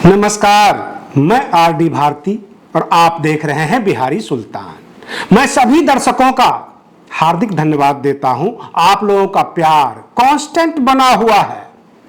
नमस्कार, मैं आरडी भारती और आप देख रहे हैं बिहारी सुल्तान। मैं सभी दर्शकों का हार्दिक धन्यवाद देता हूं। आप लोगों का प्यार कांस्टेंट बना हुआ है।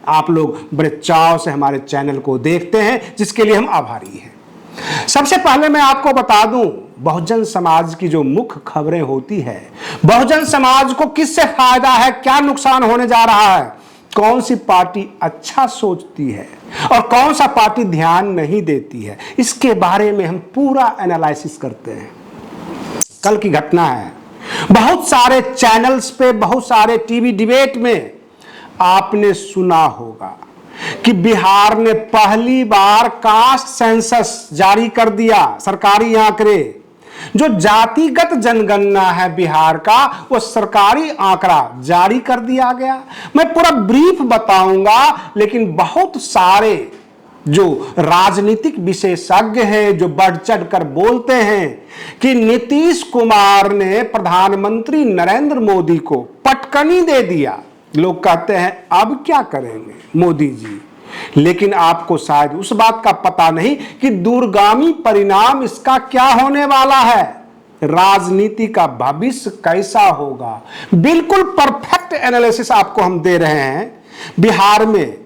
आप लोग बड़े चाव से हमारे चैनल को देखते हैं, जिसके लिए हम आभारी हैं। सबसे पहले मैं आपको बता दूं, बहुजन समाज की जो मुख्य खबरें होती है, बहुजन समाज को किससे फायदा है, क्या नुकसान होने जा रहा है, कौन सी पार्टी अच्छा सोचती है और कौन सा पार्टी ध्यान नहीं देती है, इसके बारे में हम पूरा एनालिसिस करते हैं। कल की घटना है, बहुत सारे चैनल्स पे, बहुत सारे टीवी डिबेट में आपने सुना होगा कि बिहार ने पहली बार कास्ट सेंसस जारी कर दिया। सरकारी आंकड़े, जो जातिगत जनगणना है बिहार का, वो सरकारी आंकड़ा जारी कर दिया गया। मैं पूरा ब्रीफ बताऊंगा, लेकिन बहुत सारे जो राजनीतिक विशेषज्ञ हैं, जो बढ़ चढ़ कर बोलते हैं कि नीतीश कुमार ने प्रधानमंत्री नरेंद्र मोदी को पटकनी दे दिया। लोग कहते हैं अब क्या करेंगे मोदी जी, लेकिन आपको शायद उस बात का पता नहीं कि दूरगामी परिणाम इसका क्या होने वाला है, राजनीति का भविष्य कैसा होगा। बिल्कुल परफेक्ट एनालिसिस आपको हम दे रहे हैं। बिहार में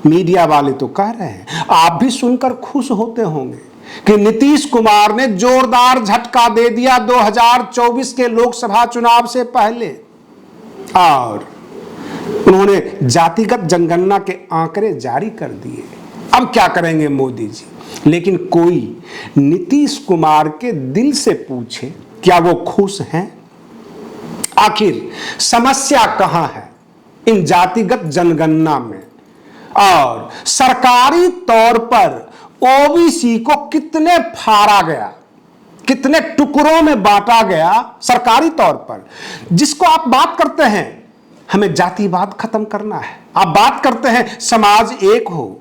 मीडिया वाले तो कह रहे हैं, आप भी सुनकर खुश होते होंगे कि नीतीश कुमार ने जोरदार झटका दे दिया 2024 के लोकसभा चुनाव से पहले, और उन्होंने जातिगत जनगणना के आंकड़े जारी कर दिए। अब क्या करेंगे मोदी जी? लेकिन कोई नीतीश कुमार के दिल से पूछे, क्या वो खुश हैं? आखिर समस्या कहां है इन जातिगत जनगणना में, और सरकारी तौर पर ओबीसी को कितने फाड़ा गया, कितने टुकड़ों में बांटा गया सरकारी तौर पर। जिसको आप बात करते हैं हमें जातिवाद खत्म करना है, आप बात करते हैं समाज एक हो,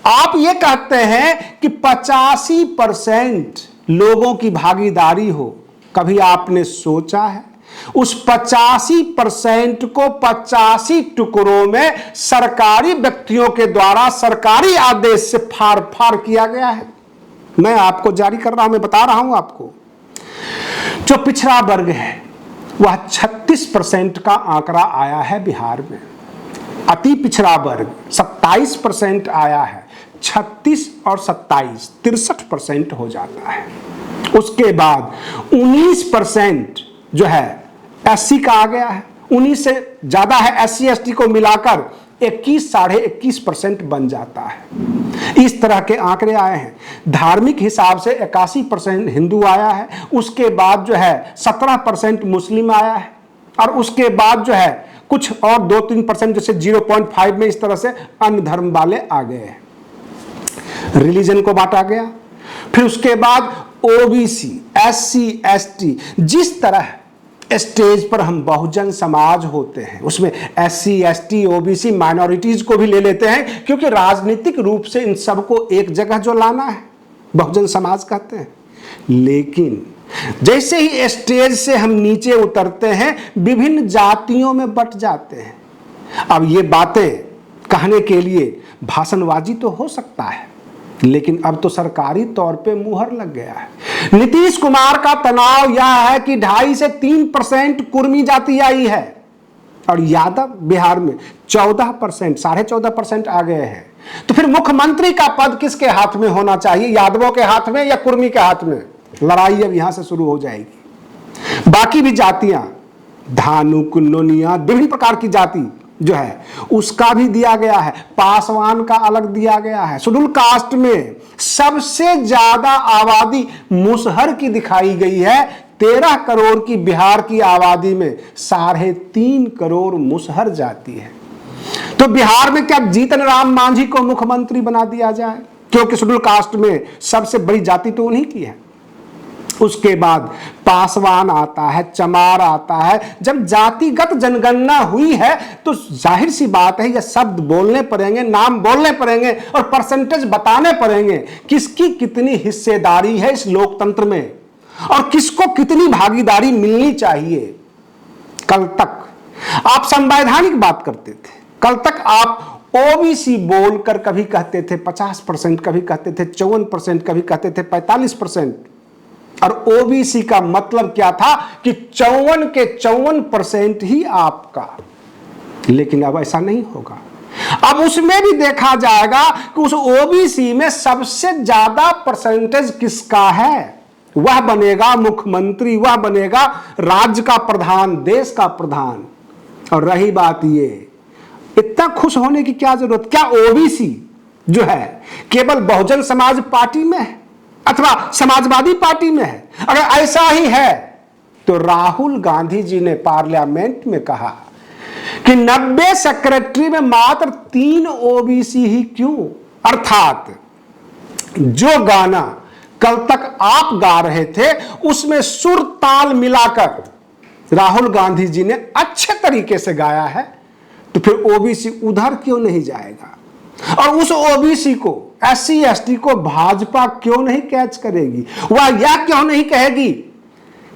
आप ये कहते हैं कि 85% लोगों की भागीदारी हो। कभी आपने सोचा है उस 85% को 85 टुकड़ों में सरकारी व्यक्तियों के द्वारा सरकारी आदेश से फाड़ फाड़ किया गया है? मैं आपको जारी कर रहा हूं, मैं बता रहा हूं आपको। जो पिछड़ा वर्ग है वह 36% का आंकड़ा आया है बिहार में। अति पिछड़ा वर्ग 27% आया है। 36 और 27 63% हो जाता है। उसके बाद 19% जो है एससी का आ गया है। 19 से ज्यादा है एससी एसटी को मिलाकर 21 साढ़े 21% बन जाता है। इस तरह के आंकड़े आए हैं। धार्मिक हिसाब से 81% हिंदू आया है। उसके बाद जो है 17% मुस्लिम आया है, और उसके बाद जो है कुछ और 2-3% जैसे 0.5 में इस तरह से अन्य धर्म वाले आ गए हैं। रिलीजन को बांटा गया। फिर उसके बाद ओबीसी, एससी, एसटी, जिस तरह स्टेज पर हम बहुजन समाज होते हैं उसमें एससी, एसटी, ओबीसी, माइनॉरिटीज को भी ले लेते हैं, क्योंकि राजनीतिक रूप से इन सबको एक जगह जो लाना है बहुजन समाज कहते हैं। लेकिन जैसे ही स्टेज से हम नीचे उतरते हैं विभिन्न जातियों में बट जाते हैं। अब ये बातें कहने के लिए भाषणबाजी तो हो सकता है, लेकिन अब तो सरकारी तौर पे मुहर लग गया है। नीतीश कुमार का तनाव यह है कि 2.5 से 3% कुर्मी जाति आई है, और यादव बिहार में 14%, 14.5% आ गए हैं। तो फिर मुख्यमंत्री का पद किसके हाथ में होना चाहिए, यादवों के हाथ में या कुर्मी के हाथ में? लड़ाई अब यहां से शुरू हो जाएगी। बाकी भी जातियां, धानुक, नोनिया, विभिन्न प्रकार की जाति जो है उसका भी दिया गया है। पासवान का अलग दिया गया है। शेड्यूल कास्ट में सबसे ज्यादा आबादी मुसहर की दिखाई गई है। 13 करोड़ की बिहार की आबादी में 3.5 करोड़ मुसहर जाति है। तो बिहार में क्या जीतन राम मांझी को मुख्यमंत्री बना दिया जाए, क्योंकि शेड्यूल कास्ट में सबसे बड़ी जाति तो उन्हीं की है। उसके बाद पासवान आता है, चमार आता है। जब जातिगत जनगणना हुई है तो जाहिर सी बात है ये शब्द बोलने पड़ेंगे, नाम बोलने पड़ेंगे और परसेंटेज बताने पड़ेंगे, किसकी कितनी हिस्सेदारी है इस लोकतंत्र में और किसको कितनी भागीदारी मिलनी चाहिए। कल तक आप संवैधानिक बात करते थे, कल तक आप ओबीसी बोलकर कभी कहते थे 50%, कभी कहते थे 54%, कभी कहते थे 45%। और ओबीसी का मतलब क्या था कि 54 के 54% ही आपका। लेकिन अब ऐसा नहीं होगा। अब उसमें भी देखा जाएगा कि उस ओबीसी में सबसे ज्यादा परसेंटेज किसका है, वह बनेगा मुख्यमंत्री, वह बनेगा राज्य का प्रधान, देश का प्रधान। और रही बात ये, इतना खुश होने की क्या जरूरत, क्या ओबीसी जो है केवल बहुजन समाज पार्टी में है अथवा समाजवादी पार्टी में है? अगर ऐसा ही है तो राहुल गांधी जी ने पार्लियामेंट में कहा कि 90 सेक्रेटरी में मात्र 3 ओबीसी ही क्यों? अर्थात जो गाना कल तक आप गा रहे थे उसमें सुर ताल मिलाकर राहुल गांधी जी ने अच्छे तरीके से गाया है, तो फिर ओबीसी उधर क्यों नहीं जाएगा? और उस ओबीसी को, एससी एसटी को भाजपा क्यों नहीं कैच करेगी? वह यह क्यों नहीं कहेगी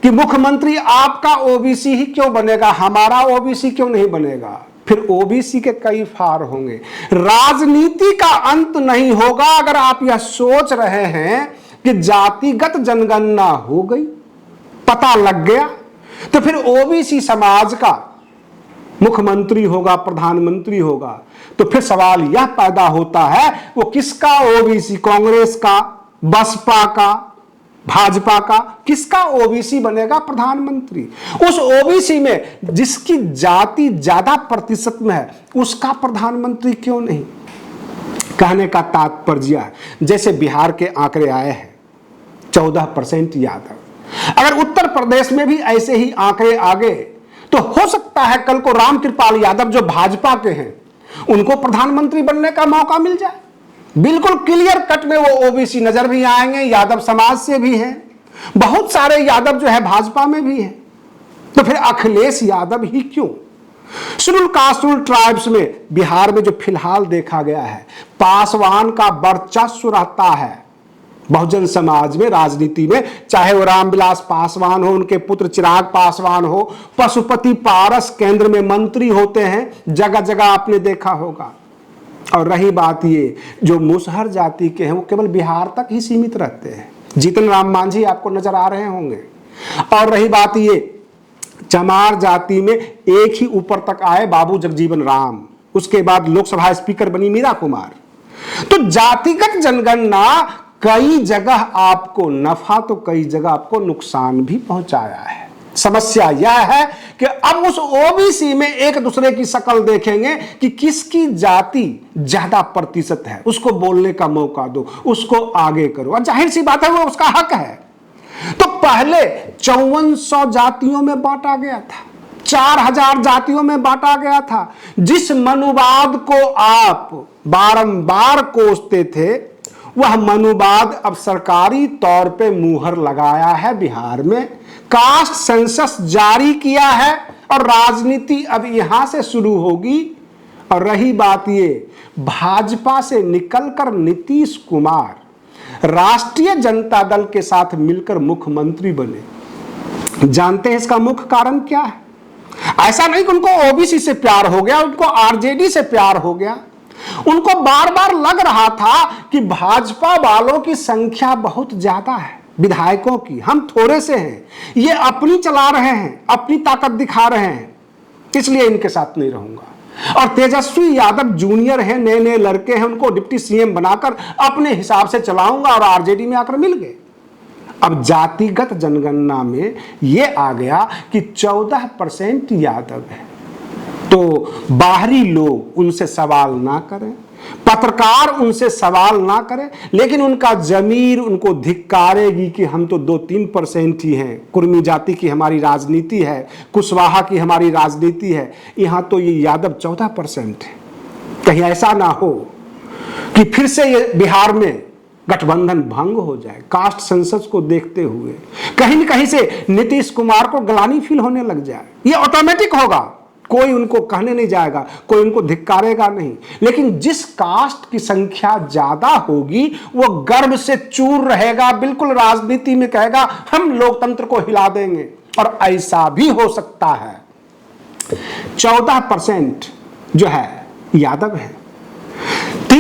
कि मुख्यमंत्री आपका ओबीसी ही क्यों बनेगा, हमारा ओबीसी क्यों नहीं बनेगा? फिर ओबीसी के कई फार होंगे। राजनीति का अंत नहीं होगा अगर आप यह सोच रहे हैं कि जातिगत जनगणना हो गई, पता लग गया तो फिर ओबीसी समाज का मुख्यमंत्री होगा, प्रधानमंत्री होगा। तो फिर सवाल यह पैदा होता है वो किसका ओबीसी, कांग्रेस का, बसपा का, भाजपा का, किसका ओबीसी बनेगा प्रधानमंत्री? उस ओबीसी में जिसकी जाति ज्यादा प्रतिशत में है उसका प्रधानमंत्री क्यों नहीं? कहने का तात्पर्य है, जैसे बिहार के आंकड़े आए हैं 14% यादव, अगर उत्तर प्रदेश में भी ऐसे ही आंकड़े आ गए तो हो सकता है कल को रामकृपाल यादव जो भाजपा के हैं उनको प्रधानमंत्री बनने का मौका मिल जाए। बिल्कुल क्लियर कट में वो ओबीसी नजर भी आएंगे, यादव समाज से भी हैं, बहुत सारे यादव जो है भाजपा में भी हैं। तो फिर अखिलेश यादव ही क्यों? शेड्यूल कास्ट शेड्यूल ट्राइब्स में बिहार में जो फिलहाल देखा गया है, पासवान का वर्चस्व रहता है बहुजन समाज में, राजनीति में, चाहे वो रामविलास पासवान हो, उनके पुत्र चिराग पासवान हो, पशुपति पारस केंद्र में मंत्री होते हैं, जगह जगह आपने देखा होगा। और रही बात ये, जो मुसहर जाति के हैं वो केवल बिहार तक ही सीमित रहते हैं, जीतन राम मांझी आपको नजर आ रहे होंगे। और रही बात ये, चमार जाति में एक ही ऊपर तक आए बाबू जगजीवन राम, उसके बाद लोकसभा स्पीकर बनी मीरा कुमार। तो जातिगत जनगणना कई जगह आपको नफा तो कई जगह आपको नुकसान भी पहुंचाया है। समस्या यह है कि अब उस ओबीसी में एक दूसरे की शक्ल देखेंगे कि किसकी जाति ज्यादा प्रतिशत है, उसको बोलने का मौका दो, उसको आगे करो। और जाहिर सी बात है वो उसका हक है। तो पहले 5400 जातियों में बांटा गया था, 4000 जातियों में बांटा गया था। जिस मनुवाद को आप बारंबार कोसते थे वह मनुवाद अब सरकारी तौर पे मुहर लगाया है बिहार में, कास्ट सेंसस जारी किया है और राजनीति अब यहां से शुरू होगी। और रही बात ये, भाजपा से निकलकर नीतीश कुमार राष्ट्रीय जनता दल के साथ मिलकर मुख्यमंत्री बने। जानते हैं इसका मुख्य कारण क्या है? ऐसा नहीं कि उनको ओबीसी से प्यार हो गया, उनको आरजेडी से प्यार हो गया। उनको बार बार लग रहा था कि भाजपा वालों की संख्या बहुत ज्यादा है, विधायकों की, हम थोड़े से हैं, ये अपनी चला रहे हैं, अपनी ताकत दिखा रहे हैं, इसलिए इनके साथ नहीं रहूंगा। और तेजस्वी यादव जूनियर हैं, नए नए लड़के हैं, उनको डिप्टी सीएम बनाकर अपने हिसाब से चलाऊंगा, और आरजेडी में आकर मिल गए। अब जातिगत जनगणना में यह आ गया कि 14% यादव है। तो बाहरी लोग उनसे सवाल ना करें, पत्रकार उनसे सवाल ना करें, लेकिन उनका जमीर उनको धिक्कारेगी कि हम तो 2-3% ही हैं, कुर्मी जाति की हमारी राजनीति है, कुशवाहा की हमारी राजनीति है, यहाँ तो ये यादव 14% है। कहीं ऐसा ना हो कि फिर से ये बिहार में गठबंधन भंग हो जाए। कास्ट सेंसस को देखते हुए कहीं न कहीं से नीतीश कुमार को गलानी फील होने लग जाए। ये ऑटोमेटिक होगा, कोई उनको कहने नहीं जाएगा, कोई उनको धिक्कारेगा नहीं। लेकिन जिस कास्ट की संख्या ज्यादा होगी वो गर्व से चूर रहेगा, बिल्कुल राजनीति में कहेगा हम लोकतंत्र को हिला देंगे। और ऐसा भी हो सकता है। 14% जो है यादव है,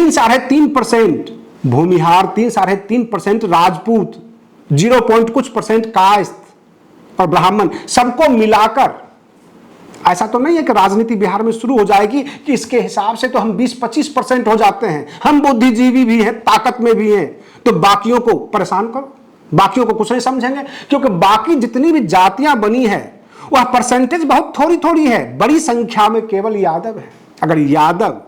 3-3.5%, भूमिहार 3-3.5%, राजपूत 0 कुछ परसेंट, कायस्थ और ब्राह्मण, सबको मिलाकर ऐसा तो नहीं है कि राजनीति बिहार में शुरू हो जाएगी कि इसके हिसाब से तो हम 20-25% हो जाते हैं, हम बुद्धिजीवी भी हैं, ताकत में भी हैं, तो बाकियों को परेशान करो, बाकियों को कुछ नहीं समझेंगे। क्योंकि बाकी जितनी भी जातियां बनी है वह परसेंटेज बहुत थोड़ी थोड़ी है, बड़ी संख्या में केवल यादव है। अगर यादव,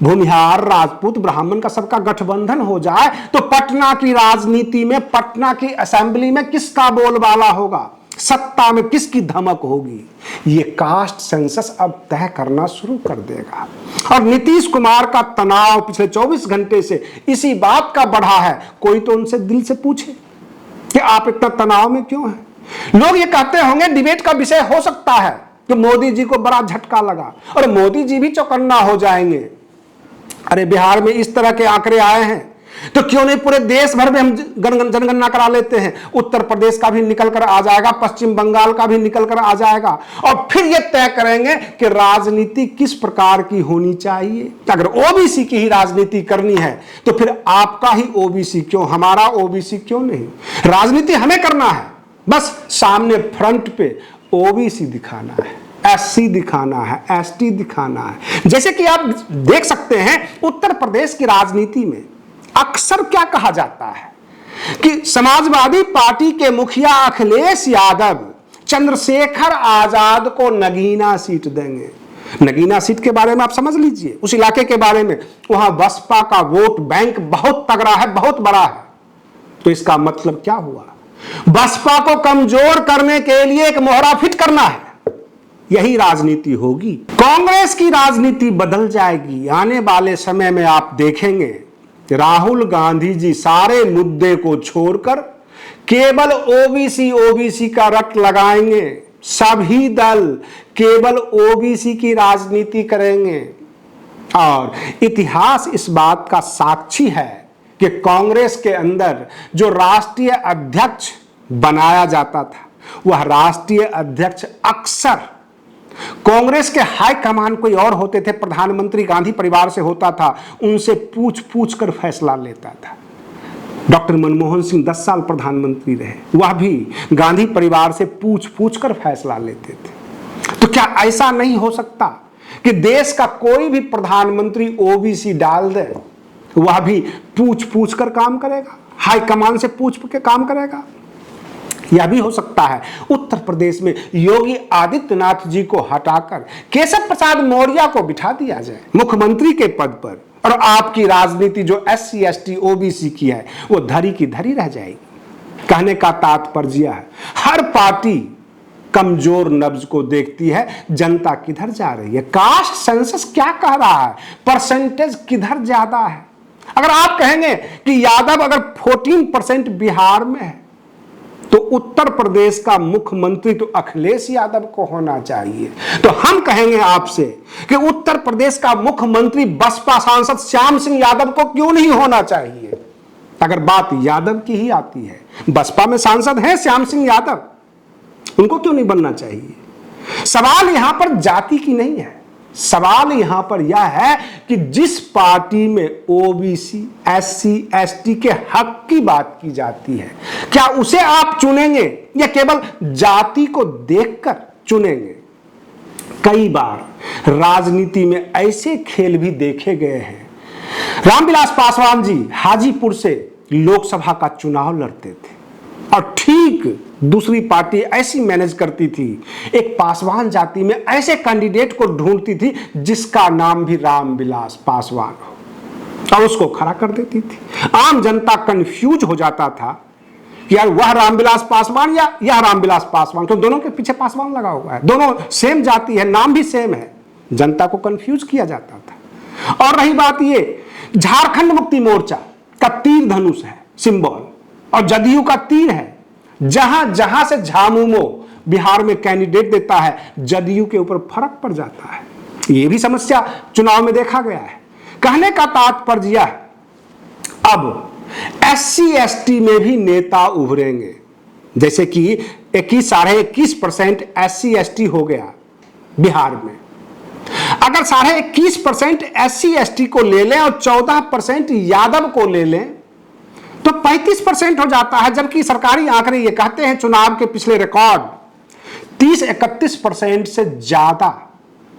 भूमिहार, राजपूत, ब्राह्मण का सबका गठबंधन हो जाए तो पटना की राजनीति में, पटना की असेंबली में किसका बोलबाला होगा, सत्ता में किसकी धमक होगी, ये कास्ट सेंसस अब तय करना शुरू कर देगा। और नीतीश कुमार का तनाव पिछले 24 घंटे से इसी बात का बढ़ा है। कोई तो उनसे दिल से पूछे कि आप इतना तनाव में क्यों हैं। लोग ये कहते होंगे डिबेट का विषय हो सकता है कि मोदी जी को बड़ा झटका लगा और मोदी जी भी चौकन्ना हो जाएंगे। अरे बिहार में इस तरह के आंकड़े आए हैं तो क्यों नहीं पूरे देश भर में हम जनगणना करा लेते हैं। उत्तर प्रदेश का भी निकल कर आ जाएगा, पश्चिम बंगाल का भी निकल कर आ जाएगा, और फिर ये तय करेंगे कि राजनीति किस प्रकार की होनी चाहिए। अगर ओबीसी की ही राजनीति करनी है तो फिर आपका ही ओबीसी क्यों, हमारा ओबीसी क्यों नहीं। राजनीति हमें करना है, बस सामने फ्रंट पे ओबीसी दिखाना है, एससी दिखाना है, एसटी दिखाना है। जैसे कि आप देख सकते हैं उत्तर प्रदेश की राजनीति में अक्सर क्या कहा जाता है कि समाजवादी पार्टी के मुखिया अखिलेश यादव चंद्रशेखर आजाद को नगीना सीट देंगे। नगीना सीट के बारे में आप समझ लीजिए, उस इलाके के बारे में, वहां बसपा का वोट बैंक बहुत तगड़ा है, बहुत बड़ा है। तो इसका मतलब क्या हुआ, बसपा को कमजोर करने के लिए एक मोहरा फिट करना है, यही राजनीति होगी। कांग्रेस की राजनीति बदल जाएगी। आने वाले समय में आप देखेंगे राहुल गांधी जी सारे मुद्दे को छोड़कर केवल ओबीसी का रट लगाएंगे। सभी दल केवल ओबीसी की राजनीति करेंगे। और इतिहास इस बात का साक्षी है कि कांग्रेस के अंदर जो राष्ट्रीय अध्यक्ष बनाया जाता था, वह राष्ट्रीय अध्यक्ष अक्सर कांग्रेस के हाईकमान कोई और होते थे, प्रधानमंत्री गांधी परिवार से होता था, उनसे पूछ पूछ कर फैसला लेता था। डॉक्टर मनमोहन सिंह 10 साल प्रधानमंत्री रहे, वह भी गांधी परिवार से पूछ पूछ कर फैसला लेते थे। तो क्या ऐसा नहीं हो सकता कि देश का कोई भी प्रधानमंत्री ओबीसी डाल दे, वह भी पूछ पूछ कर काम करेगा, हाईकमान से पूछ के काम करेगा? यह भी हो सकता है उत्तर प्रदेश में योगी आदित्यनाथ जी को हटाकर केशव प्रसाद मौर्य को बिठा दिया जाए मुख्यमंत्री के पद पर, और आपकी राजनीति जो एससी एसटी ओबीसी की है वो धरी की धरी रह जाएगी। कहने का तात्पर्य है हर पार्टी कमजोर नब्ज को देखती है, जनता किधर जा रही है, कास्ट सेंसस क्या कह रहा है, परसेंटेज किधर ज्यादा है। अगर आप कहेंगे कि यादव अगर 14% बिहार में है तो उत्तर प्रदेश का मुख्यमंत्री तो अखिलेश यादव को होना चाहिए, तो हम कहेंगे आपसे कि उत्तर प्रदेश का मुख्यमंत्री बसपा सांसद श्याम सिंह यादव को क्यों नहीं होना चाहिए। अगर बात यादव की ही आती है, बसपा में सांसद हैं श्याम सिंह यादव, उनको क्यों नहीं बनना चाहिए। सवाल यहां पर जाति की नहीं है, सवाल यहां पर यह है कि जिस पार्टी में ओबीसी एससी एसटी के हक की बात की जाती है, क्या उसे आप चुनेंगे या केवल जाति को देखकर चुनेंगे। कई बार राजनीति में ऐसे खेल भी देखे गए हैं। रामविलास पासवान जी हाजीपुर से लोकसभा का चुनाव लड़ते थे और ठीक दूसरी पार्टी ऐसी मैनेज करती थी, एक पासवान जाति में ऐसे कैंडिडेट को ढूंढती थी जिसका नाम भी रामविलास पासवान हो, और उसको खड़ा कर देती थी। आम जनता कंफ्यूज हो जाता था कि यार वह रामविलास पासवान या यह रामविलास पासवान, तो दोनों के पीछे पासवान लगा हुआ है, दोनों सेम जाति है, नाम भी सेम है, जनता को कंफ्यूज किया जाता था। और रही बात ये, झारखंड मुक्ति मोर्चा का तीर धनुष है सिंबल, और जदयू का तीर है। जहां जहां से झामुमो बिहार में कैंडिडेट देता है, जदयू के ऊपर फर्क पड़ जाता है। यह भी समस्या चुनाव में देखा गया है। कहने का तात्पर्य है अब एससी एसटी में भी नेता उभरेंगे, जैसे कि 21-21.5% एससी एसटी हो गया बिहार में। अगर 21.5% SC/ST को ले लें और 14% यादव को ले लें तो 35% हो जाता है, जबकि सरकारी आंकड़े ये कहते हैं चुनाव के पिछले रिकॉर्ड 30-31% से ज्यादा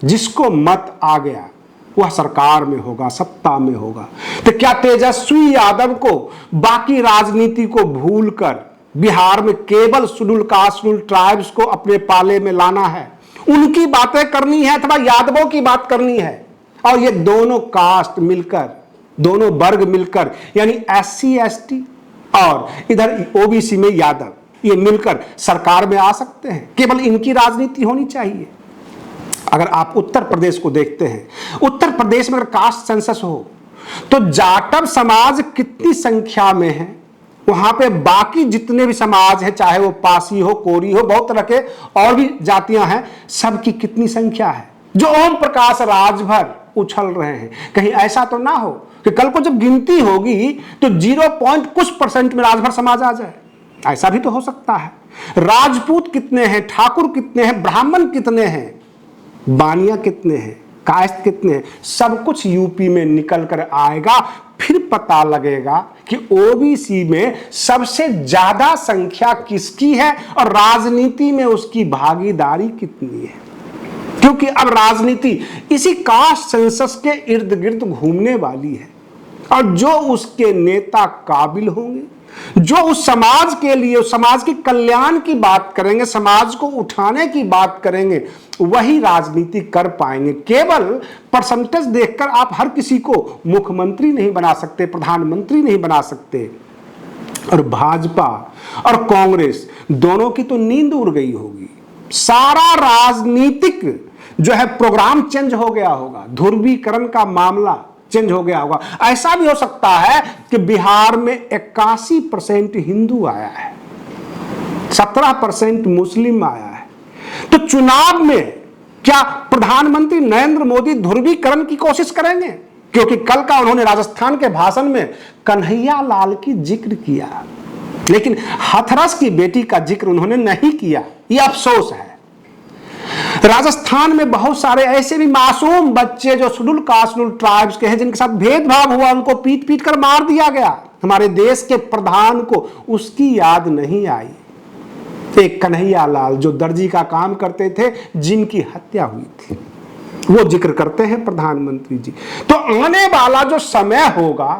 जिसको मत आ गया वह सरकार में होगा, सत्ता में होगा। तो क्या तेजस्वी यादव को बाकी राजनीति को भूलकर बिहार में केवल शेड्यूल कास्ट, शेड्यूल ट्राइब्स को अपने पाले में लाना है, उनकी बातें करनी है अथवा यादवों की बात करनी है? और ये दोनों कास्ट मिलकर, दोनों वर्ग मिलकर, यानी SC/ST और इधर OBC में यादव, ये मिलकर सरकार में आ सकते हैं? केवल इनकी राजनीति होनी चाहिए? अगर आप उत्तर प्रदेश को देखते हैं, उत्तर प्रदेश में अगर कास्ट सेंसस हो तो जाटव समाज कितनी संख्या में है, वहां पे बाकी जितने भी समाज है, चाहे वो पासी हो, कोरी हो, बहुत तरह के और भी जातियां हैं, सबकी कितनी संख्या है जो ओम प्रकाश राजभर उछल रहे हैं? कहीं ऐसा तो ना हो कि कल को जब गिनती होगी तो 0.कुछ% में राजभर समाज आ जाए? ऐसा भी तो हो सकता है। राजपूत कितने हैं, ठाकुर कितने हैं, ब्राह्मण कितने हैं, बानिया कितने हैं, कायस्थ कितने हैं, सब कुछ यूपी में निकल कर आएगा। फिर पता लगेगा कि OBC में सबसे ज्यादा संख्या किसकी है और राजनीति में उसकी भागीदारी कितनी है। क्योंकि अब राजनीति इसी कास्ट सेंसस के इर्द गिर्द घूमने वाली है और जो उसके नेता काबिल होंगे, जो उस समाज के लिए, उस समाज के कल्याण की बात करेंगे, समाज को उठाने की बात करेंगे, वही राजनीति कर पाएंगे। केवल परसेंटेज देखकर आप हर किसी को मुख्यमंत्री नहीं बना सकते, प्रधानमंत्री नहीं बना सकते। और भाजपा और कांग्रेस दोनों की तो नींद उड़ गई होगी, सारा राजनीतिक जो है प्रोग्राम चेंज हो गया होगा, ध्रुवीकरण का मामला चेंज हो गया होगा। ऐसा भी हो सकता है कि बिहार में 81% हिंदू आया है, 17% मुस्लिम आया है। तो चुनाव में क्या प्रधानमंत्री नरेंद्र मोदी ध्रुवीकरण की कोशिश करेंगे? क्योंकि कल का उन्होंने राजस्थान के भाषण में कन्हैया लाल की जिक्र किया, लेकिन हाथरस की बेटी का जिक्र उन्होंने नहीं किया। यह अफसोस है। राजस्थान में बहुत सारे ऐसे भी मासूम बच्चे जो शेड्यूल कास्ट, शेड्यूल ट्राइब्स के हैं, जिनके साथ भेदभाव हुआ, उनको पीट पीट कर मार दिया गया। हमारे देश के प्रधान को उसकी याद नहीं आई। एक कन्हैया लाल जो दर्जी का काम करते थे, जिनकी हत्या हुई थी, वो जिक्र करते हैं प्रधानमंत्री जी। तो आने वाला जो समय होगा,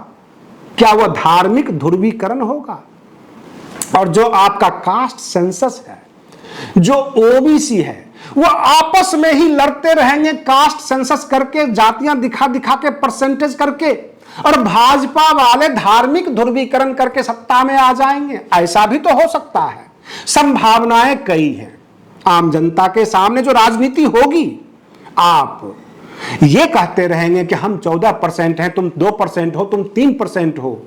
क्या वह धार्मिक ध्रुवीकरण होगा? और जो आपका कास्ट सेंसस है, जो OBC है, वो आपस में ही लड़ते रहेंगे कास्ट सेंसस करके, जातियां दिखा दिखा के, परसेंटेज करके, और भाजपा वाले धार्मिक ध्रुवीकरण करके सत्ता में आ जाएंगे। ऐसा भी तो हो सकता है। संभावनाएं कई हैं। आम जनता के सामने जो राजनीति होगी, आप ये कहते रहेंगे कि हम 14% हैं, तुम 2% हो, तुम 3% हो।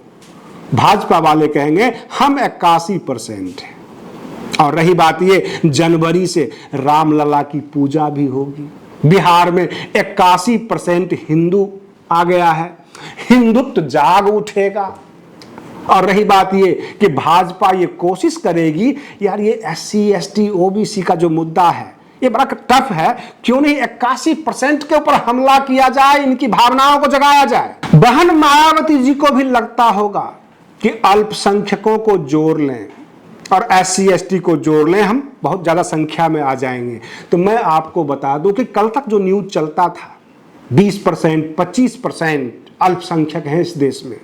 भाजपा वाले कहेंगे हम 81% हैं। और रही बात ये, जनवरी से रामलला की पूजा भी होगी। बिहार में 81% हिंदू आ गया है, हिंदुत्व जाग उठेगा। और रही बात ये कि भाजपा ये कोशिश करेगी, यार ये SC/ST OBC का जो मुद्दा है ये बड़ा टफ है, क्यों नहीं 81% के ऊपर हमला किया जाए, इनकी भावनाओं को जगाया जाए। बहन मायावती जी को भी लगता होगा कि अल्पसंख्यकों को जोड़ लें और SC/ST को जोड़ लें, हम बहुत ज्यादा संख्या में आ जाएंगे। तो मैं आपको बता दूं कि कल तक जो न्यूज चलता था 20%, 25% अल्पसंख्यक हैं इस देश में।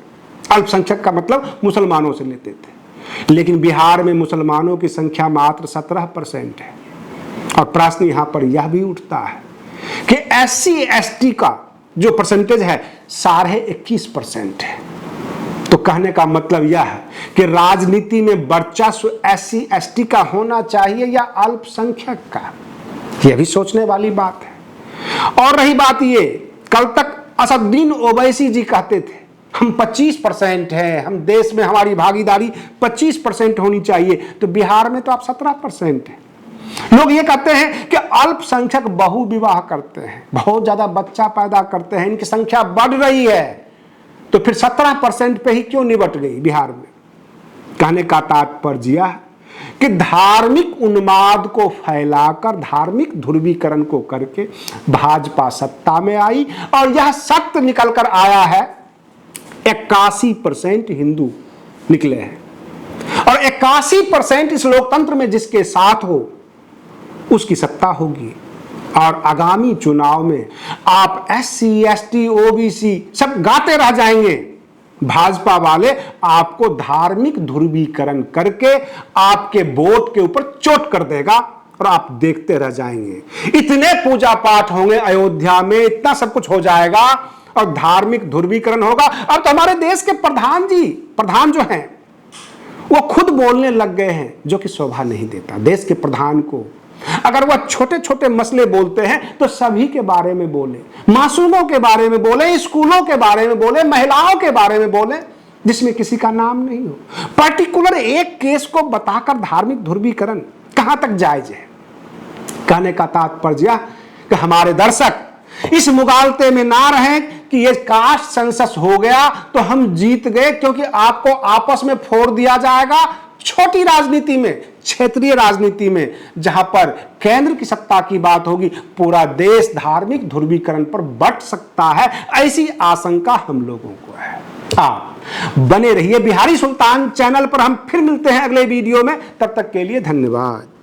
अल्पसंख्यक का मतलब मुसलमानों से लेते थे, लेकिन बिहार में मुसलमानों की संख्या मात्र 17% है। और प्रश्न यहां पर यह भी उठता है कि SC/ST का जो परसेंटेज है 21.5% है। तो कहने का मतलब यह है कि राजनीति में वर्चस्व SC/ST का होना चाहिए या अल्पसंख्यक का? यह भी सोचने वाली बात है। और रही बात ये, कल तक असदुद्दीन ओवैसी जी कहते थे हम 25% हैं, हम देश में हमारी भागीदारी 25% होनी चाहिए। तो बिहार में तो आप 17% हैं। लोग ये कहते हैं कि अल्पसंख्यक बहुविवाह करते हैं, बहुत ज्यादा बच्चा पैदा करते हैं, इनकी संख्या बढ़ रही है, तो फिर 17% पे ही क्यों निबट गई बिहार में? कहने का तात्पर्य यह कि धार्मिक उन्माद को फैलाकर, धार्मिक ध्रुवीकरण को करके भाजपा सत्ता में आई और यह सत्य निकलकर आया है। 81% हिंदू निकले हैं और 81% इस लोकतंत्र में जिसके साथ हो उसकी सत्ता होगी। और आगामी चुनाव में आप SC, ST, OBC सब गाते रह जाएंगे। भाजपा वाले आपको धार्मिक ध्रुवीकरण करके आपके वोट के ऊपर चोट कर देगा और आप देखते रह जाएंगे। इतने पूजा पाठ होंगे अयोध्या में, इतना सब कुछ हो जाएगा और धार्मिक ध्रुवीकरण होगा। अब तो हमारे देश के प्रधान जो हैं वो खुद बोलने लग गए हैं, जो कि शोभा नहीं देता देश के प्रधान को। अगर वह छोटे छोटे मसले बोलते हैं तो सभी के बारे में बोले, मासूमों के बारे में बोले, स्कूलों के बारे में बोले, महिलाओं के बारे में बोले, जिसमें किसी का नाम नहीं हो। पर्टिकुलर एक केस को बताकर धार्मिक ध्रुवीकरण कहां तक जायज है? कहने का तात्पर्य कि हमारे दर्शक इस मुगालते में ना रहें कि ये कास्ट सेंसस हो गया तो हम जीत गए, क्योंकि आपको आपस में फोड़ दिया जाएगा। छोटी राजनीति में, क्षेत्रीय राजनीति में, जहां पर केंद्र की सत्ता की बात होगी, पूरा देश धार्मिक ध्रुवीकरण पर बंट सकता है, ऐसी आशंका हम लोगों को है। आप बने रहिए बिहारी सुल्तान चैनल पर। हम फिर मिलते हैं अगले वीडियो में, तब तक के लिए धन्यवाद।